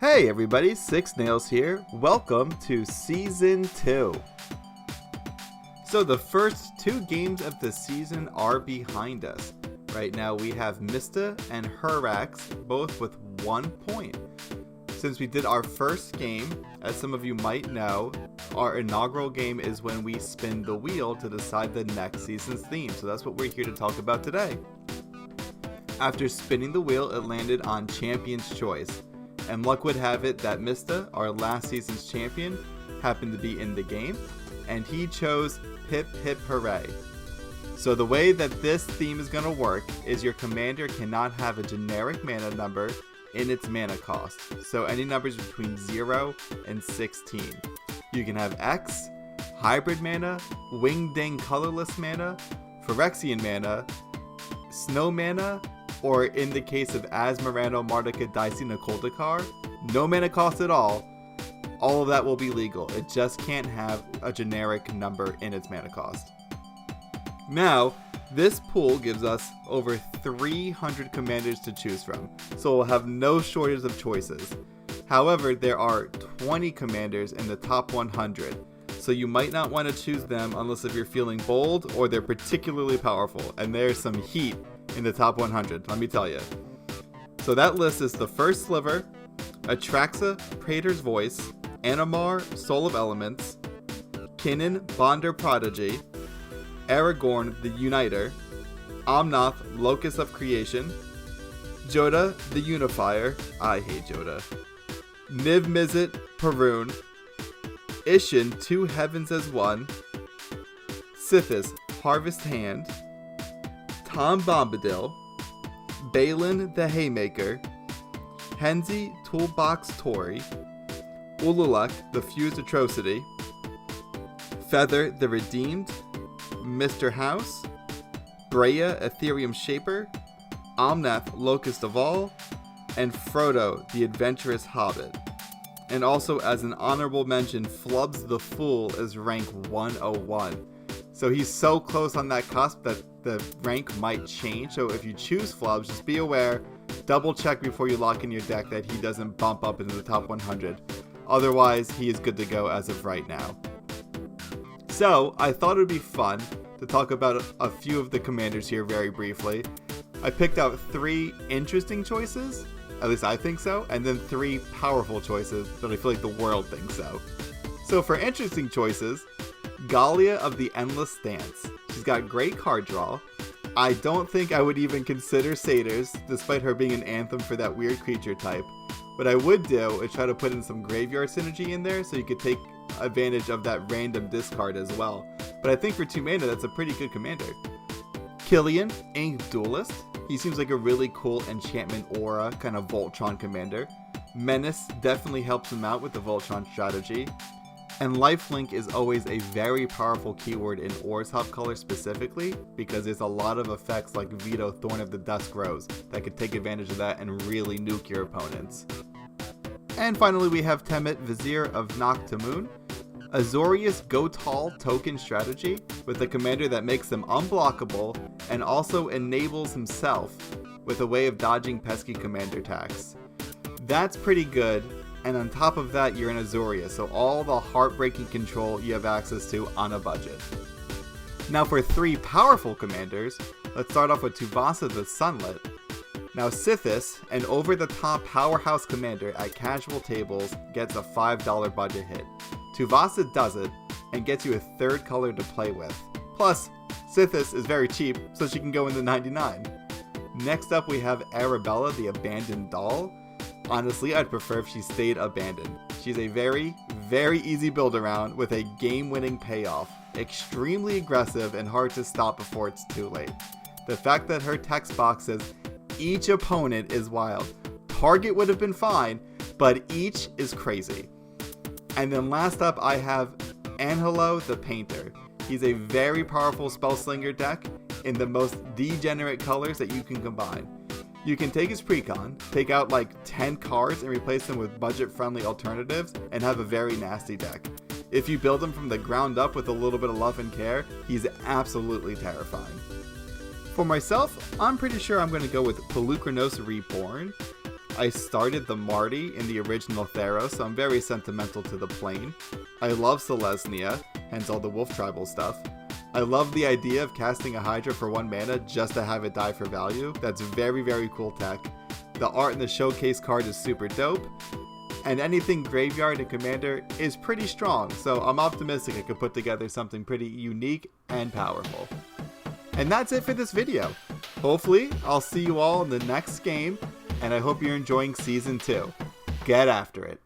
Hey everybody, SixNails here. Welcome to Season 2. So the first two games of the season are behind us. Right now we have Mista and Hurax both with 1 point. Since we did our first game, as some of you might know, our inaugural game is when we spin the wheel to decide the next season's theme. So that's what we're here to talk about today. After spinning the wheel, it landed on Champion's Choice. And luck would have it that Mista, our last season's champion, happened to be in the game, and he chose Hip Hip Hooray. So the way that this theme is going to work is your commander cannot have a generic mana number in its mana cost. So any numbers between 0 and 16. You can have X, Hybrid mana, Wing Ding Colorless mana, Phyrexian mana, Snow mana, or in the case of Asmarano, Martika, Dicey, Koldakar, no mana cost at all. All of that will be legal. It just can't have a generic number in its mana cost. Now, this pool gives us over 300 commanders to choose from, so we'll have no shortage of choices. However, there are 20 commanders in the top 100, so you might not want to choose them unless if you're feeling bold or they're particularly powerful, and there's some heat in the top 100, let me tell you. So that list is the first Sliver, Atraxa, Praetor's Voice, Animar, Soul of Elements, Kinnan, Bonder Prodigy, Aragorn, the Uniter, Omnath, Locus of Creation, Joda, the Unifier, I hate Joda, Niv Mizzet, Perun, Ishin, Two Heavens as One, Sithis, Harvest Hand, Tom Bombadil, Balin the Haymaker, Henzi Toolbox Tori, Ululak the Fused Atrocity, Feather the Redeemed, Mr. House, Breya Ethereum Shaper, Omnath Locust of All, and Frodo the Adventurous Hobbit. And also as an honorable mention, Flubs the Fool is rank 101. So he's so close on that cusp that the rank might change. So if you choose Flubs, just be aware, double check before you lock in your deck that he doesn't bump up into the top 100. Otherwise, he is good to go as of right now. So I thought it would be fun to talk about a few of the commanders here very briefly. I picked out 3 interesting choices, at least I think so, and then 3 powerful choices that I feel like the world thinks so. So for interesting choices, Gallia of the Endless Stance. She's got great card draw. I don't think I would even consider Satyrs, despite her being an anthem for that weird creature type. What I would do is try to put in some graveyard synergy in there so you could take advantage of that random discard as well. But I think for 2 mana, that's a pretty good commander. Killian, Inked Duelist. He seems like a really cool enchantment aura kind of Voltron commander. Menace definitely helps him out with the Voltron strategy. And Lifelink is always a very powerful keyword in Orzhov color specifically, because there's a lot of effects like Veto, Thorn of the Dusk Rose that could take advantage of that and really nuke your opponents. And finally we have Temet, Vizier of Noctamoon, Azorius Go Tall token strategy with a commander that makes them unblockable and also enables himself with a way of dodging pesky commander attacks. That's pretty good. And on top of that, you're in Azoria, so all the heartbreaking control you have access to on a budget. Now for 3 powerful commanders, let's start off with Tuvasa the Sunlit. Now Sithis, an over-the-top powerhouse commander at casual tables, gets a $5 budget hit. Tuvasa does it, and gets you a 3rd color to play with. Plus, Sithis is very cheap, so she can go in the 99. Next up we have Arabella the Abandoned Doll. Honestly, I'd prefer if she stayed abandoned. She's a very, very easy build around with a game-winning payoff. Extremely aggressive and hard to stop before it's too late. The fact that her text box says, each opponent is wild. Target would have been fine, but each is crazy. And then last up, I have Angelo the Painter. He's a very powerful spellslinger deck in the most degenerate colors that you can combine. You can take his precon, take out like 10 cards and replace them with budget-friendly alternatives and have a very nasty deck. If you build him from the ground up with a little bit of love and care, he's absolutely terrifying. For myself, I'm pretty sure I'm going to go with Pelucranos Reborn. I started the Marty in the original Theros, so I'm very sentimental to the plane. I love Selesnya, hence all the Wolf Tribal stuff. I love the idea of casting a Hydra for 1 mana just to have it die for value. That's very, very cool tech. The art in the showcase card is super dope. And anything Graveyard and Commander is pretty strong, so I'm optimistic I could put together something pretty unique and powerful. And that's it for this video. Hopefully, I'll see you all in the next game, and I hope you're enjoying Season 2. Get after it.